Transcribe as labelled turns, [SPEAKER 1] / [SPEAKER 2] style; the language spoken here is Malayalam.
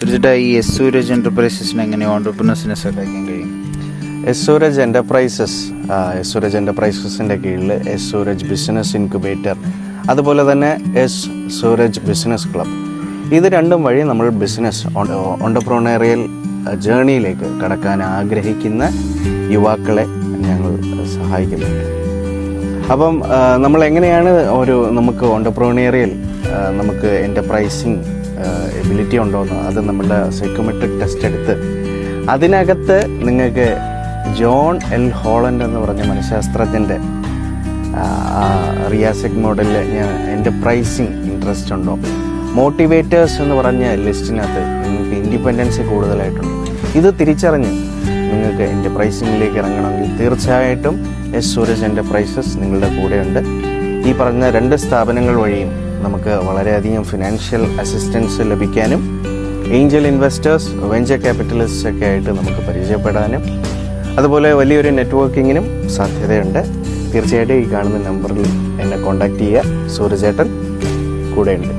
[SPEAKER 1] തീർച്ചയായിട്ടും ഈ എസ് സൂരജ് എൻ്റർപ്രൈസസിന് എങ്ങനെ ഓണ്ടർപ്രണേഴ്സിനെ സഹായിക്കാൻ കഴിയും?
[SPEAKER 2] എസ് സൂരജ് എൻ്റർപ്രൈസസിൻ്റെ കീഴിൽ എസ് സൂരജ് ബിസിനസ് ഇൻക്യുബേറ്റർ, അതുപോലെ തന്നെ എസ് സൂരജ് ബിസിനസ് ക്ലബ്, ഇത് രണ്ടും വഴി നമ്മൾ ബിസിനസ് ഓണ്ടർപ്രണറിയൽ ജേണിയിലേക്ക് കടക്കാൻ ആഗ്രഹിക്കുന്ന യുവാക്കളെ ഞങ്ങൾ സഹായിക്കുന്നുണ്ട്. അപ്പം നമ്മൾ എങ്ങനെയാണ് നമുക്ക് ഓണ്ടർപ്രണറിയൽ നമുക്ക് എൻ്റർപ്രൈസിങ് എബിലിറ്റി ഉണ്ടോയെന്ന് അത് നമ്മളുടെ സൈക്കോമെട്രിക് ടെസ്റ്റ് എടുത്ത് അതിനകത്ത് നിങ്ങൾക്ക് ജോൺ എൽ ഹോളണ്ട് എന്ന് പറഞ്ഞ മനഃശാസ്ത്രജ്ഞൻ്റെ റിയാസെക് മോഡലിൽ എൻ്റർപ്രൈസിങ് ഇൻട്രസ്റ്റ് ഉണ്ടോ, മോട്ടിവേറ്റേഴ്സ് എന്ന് പറഞ്ഞ ലിസ്റ്റിനകത്ത് നിങ്ങൾക്ക് ഇൻഡിപെൻഡൻസ് കൂടുതലായിട്ടുണ്ട്. ഇത് തിരിച്ചറിഞ്ഞ് നിങ്ങൾക്ക് എൻ്റർപ്രൈസിങ്ങിലേക്ക് ഇറങ്ങണമെങ്കിൽ തീർച്ചയായിട്ടും എസ് സൂരജ് എൻ്റർപ്രൈസസ് നിങ്ങളുടെ കൂടെയുണ്ട്. ഈ പറഞ്ഞ 2 സ്ഥാപനങ്ങൾ വഴിയും നമുക്ക് വളരെയധികം ഫിനാൻഷ്യൽ അസിസ്റ്റൻസ് ലഭിക്കാനും ഏഞ്ചൽ ഇൻവെസ്റ്റേഴ്സ്, വെഞ്ചർ ക്യാപിറ്റലിസ്റ്റ് ഒക്കെ ആയിട്ട് നമുക്ക് പരിചയപ്പെടാനും അതുപോലെ വലിയൊരു നെറ്റ്വർക്കിങ്ങിനും സാധ്യതയുണ്ട്. തീർച്ചയായിട്ടും ഈ കാണുന്ന നമ്പറിൽ എന്നെ കോൺടാക്റ്റ് ചെയ്യുക. സൂരജേട്ടൻ കൂടെയുണ്ട്.